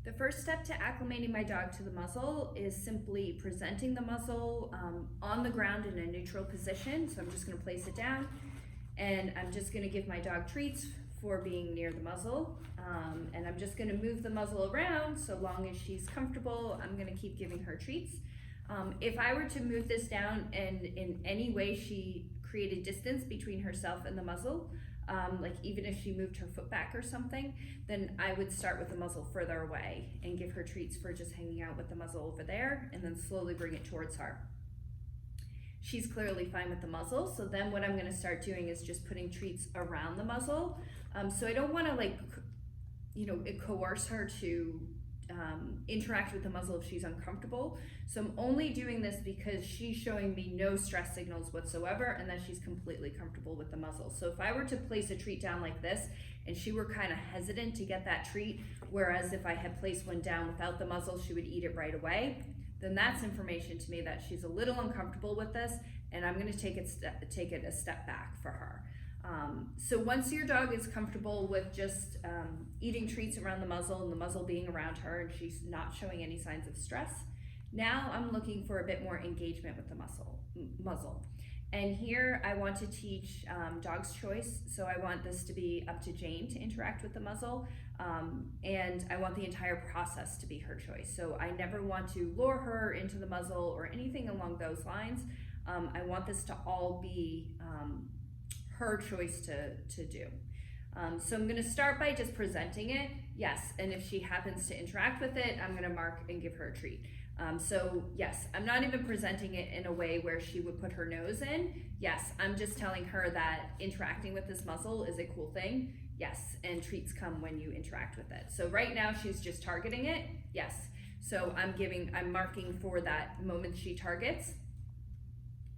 The first step to acclimating my dog to the muzzle is simply presenting the muzzle on the ground in a neutral position. So I'm just going to place it down, and I'm just going to give my dog treats for being near the muzzle. And I'm just going to move the muzzle around so long as she's comfortable. I'm going to keep giving her treats. If I were to move this down and in any way she created distance between herself and the muzzle, like even if she moved her foot back or something, then I would start with the muzzle further away and give her treats for just hanging out with the muzzle over there, and then slowly bring it towards her. She's clearly fine with the muzzle, so then what I'm going to start doing is just putting treats around the muzzle. So I don't want to coerce her to interact with the muzzle if she's uncomfortable. So I'm only doing this because she's showing me no stress signals whatsoever and that she's completely comfortable with the muzzle. So if I were to place a treat down like this and she were kind of hesitant to get that treat, whereas if I had placed one down without the muzzle, she would eat it right away, then that's information to me that she's a little uncomfortable with this, and I'm going to take it a step back for her. So once your dog is comfortable with just eating treats around the muzzle and the muzzle being around her and she's not showing any signs of stress, now I'm looking for a bit more engagement with the muzzle. And here I want to teach dog's choice. So I want this to be up to Jane to interact with the muzzle, and I want the entire process to be her choice. So I never want to lure her into the muzzle or anything along those lines. I want this to all be her choice to do. So I'm going to start by just presenting it, yes, and if she happens to interact with it, I'm going to mark and give her a treat. So yes, I'm not even presenting it in a way where she would put her nose in. Yes, I'm just telling her that interacting with this muzzle is a cool thing. Yes, and treats come when you interact with it. So right now she's just targeting it. Yes, so I'm marking for that moment she targets,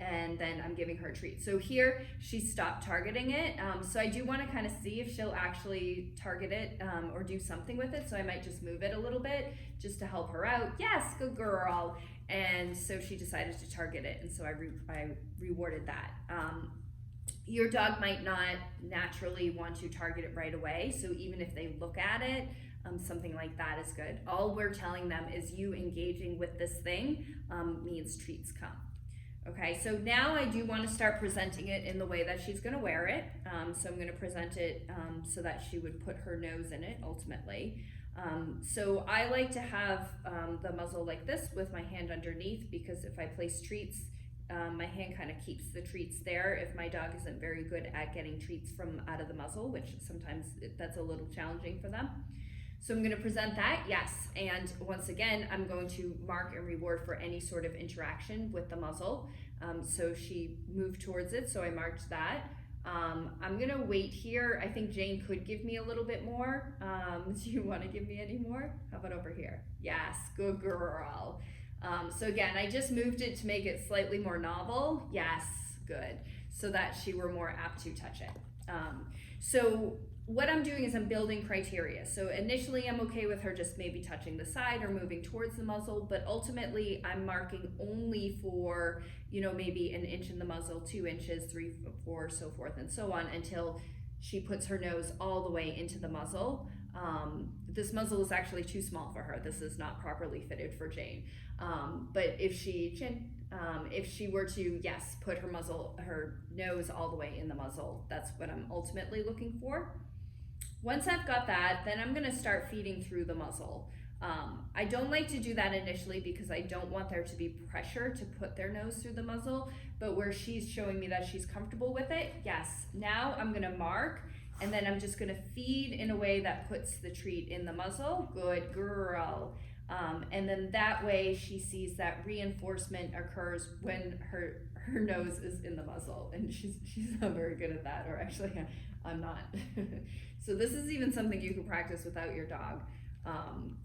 and then I'm giving her a treat. So here she stopped targeting it. So I do want to kind of see if she'll actually target it or do something with it. So I might just move it a little bit just to help her out. Yes, good girl. And so she decided to target it, and so I rewarded that. Your dog might not naturally want to target it right away. So even if they look at it, something like that is good. All we're telling them is you engaging with this thing means treats come. Okay, so now I do want to start presenting it in the way that she's going to wear it. So I'm going to present it so that she would put her nose in it ultimately. So I like to have the muzzle like this with my hand underneath, because if I place treats, my hand kind of keeps the treats there if my dog isn't very good at getting treats from out of the muzzle, which sometimes that's a little challenging for them. So I'm going to present that, yes, and once again, I'm going to mark and reward for any sort of interaction with the muzzle. So she moved towards it, so I marked that. I'm going to wait here. I think Jane could give me a little bit more. Do you want to give me any more? How about over here? Yes, good girl. So again, I just moved it to make it slightly more novel. Yes, good. So that she were more apt to touch it. So what I'm doing is I'm building criteria. So initially I'm okay with her just maybe touching the side or moving towards the muzzle, but ultimately I'm marking only for, maybe an inch in the muzzle, 2 inches, 3, 4, so forth and so on, until she puts her nose all the way into the muzzle. This muzzle is actually too small for her. This is not properly fitted for Jane. But if she were to, yes, put her nose all the way in the muzzle, that's what I'm ultimately looking for. Once I've got that, then I'm gonna start feeding through the muzzle. I don't like to do that initially because I don't want there to be pressure to put their nose through the muzzle, but where she's showing me that she's comfortable with it, yes. Now I'm gonna mark, and then I'm just gonna feed in a way that puts the treat in the muzzle. Good girl. And then that way she sees that reinforcement occurs when her nose is in the muzzle, and she's not very good at that, or actually I'm not. So this is even something you can practice without your dog,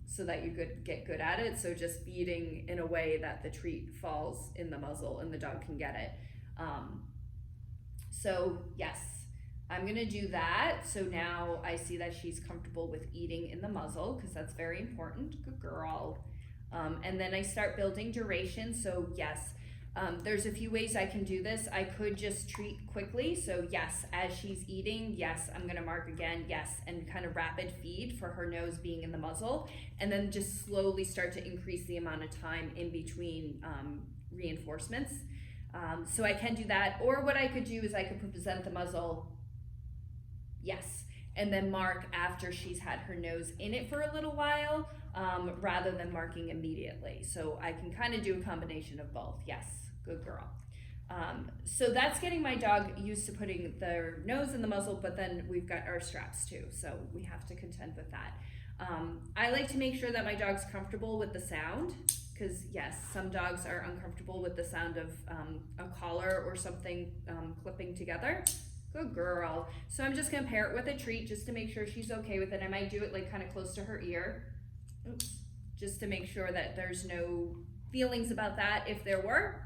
so that you get good at it. So just feeding in a way that the treat falls in the muzzle and the dog can get it. So yes, I'm gonna do that. So now I see that she's comfortable with eating in the muzzle, because that's very important. Good girl. And then I start building duration. So yes, There's a few ways I can do this. I could just treat quickly. So yes, as she's eating, yes, I'm gonna mark again, yes, and kind of rapid feed for her nose being in the muzzle, and then just slowly start to increase the amount of time in between reinforcements. So I can do that, or what I could do is I could present the muzzle, yes, and then mark after she's had her nose in it for a little while, rather than marking immediately. So I can kind of do a combination of both. Yes, good girl. So that's getting my dog used to putting their nose in the muzzle, but then we've got our straps too, so we have to contend with that. I like to make sure that my dog's comfortable with the sound, because yes, some dogs are uncomfortable with the sound of a collar or something clipping together. Good girl. So I'm just gonna pair it with a treat just to make sure she's okay with it. I might do it like kind of close to her ear. Oops. Just to make sure that there's no feelings about that. If there were,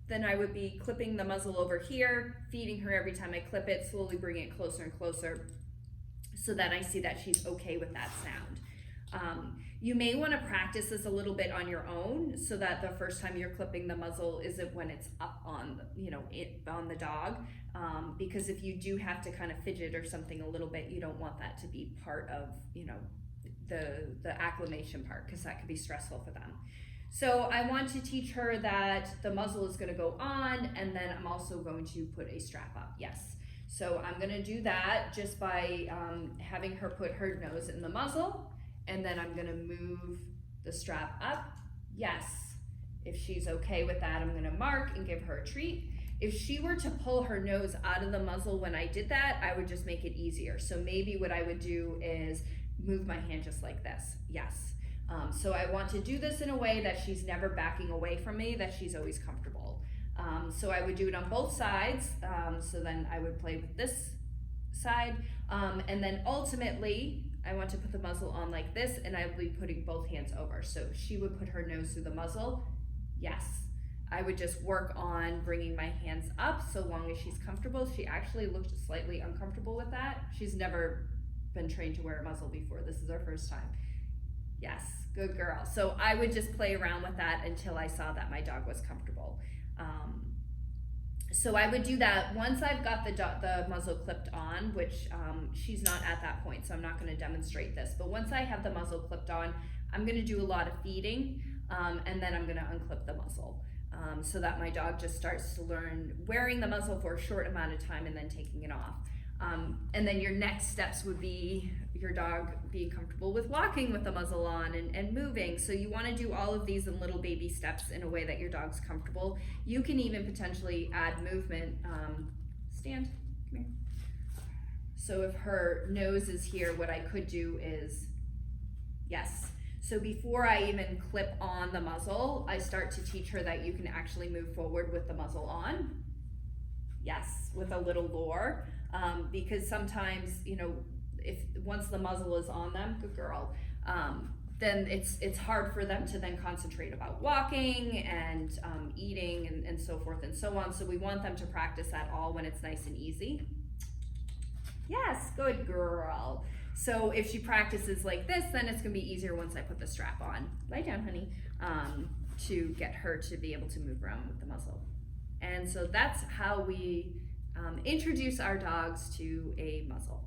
then I would be clipping the muzzle over here, feeding her every time I clip it, slowly bring it closer and closer so that I see that she's okay with that sound. You may want to practice this a little bit on your own so that the first time you're clipping the muzzle isn't when it's up on, on the dog. Because if you do have to kind of fidget or something a little bit, you don't want that to be part of, the acclimation part, because that could be stressful for them. So I want to teach her that the muzzle is going to go on, and then I'm also going to put a strap up. Yes. So I'm going to do that just by having her put her nose in the muzzle, and then I'm going to move the strap up. Yes. If she's okay with that, I'm going to mark and give her a treat. If she were to pull her nose out of the muzzle when I did that, I would just make it easier. So maybe what I would do is move my hand just like this. Yes. So I want to do this in a way that she's never backing away from me, that she's always comfortable. So I would do it on both sides. So then I would play with this side. And then ultimately, I want to put the muzzle on like this, and I would be putting both hands over. So she would put her nose through the muzzle. Yes. I would just work on bringing my hands up so long as she's comfortable. She actually looked slightly uncomfortable with that. She's never been trained to wear a muzzle before. This is her first time. Yes, good girl. So I would just play around with that until I saw that my dog was comfortable. So I would do that once I've got the muzzle clipped on, which she's not at that point, so I'm not going to demonstrate this. But once I have the muzzle clipped on, I'm going to do a lot of feeding, and then I'm going to unclip the muzzle. So that my dog just starts to learn wearing the muzzle for a short amount of time and then taking it off. And then your next steps would be your dog being comfortable with walking with the muzzle on and moving. So you want to do all of these in little baby steps in a way that your dog's comfortable. You can even potentially add movement. Stand, come here. So if her nose is here, what I could do is, yes. So before I even clip on the muzzle, I start to teach her that you can actually move forward with the muzzle on. Yes, with a little lure. Because sometimes, if once the muzzle is on them, good girl, then it's hard for them to then concentrate about walking and eating and so forth and so on. So we want them to practice that all when it's nice and easy. Yes, good girl. So if she practices like this, then it's gonna be easier once I put the strap on. Lie down, honey, to get her to be able to move around with the muzzle. And so that's how we introduce our dogs to a muzzle.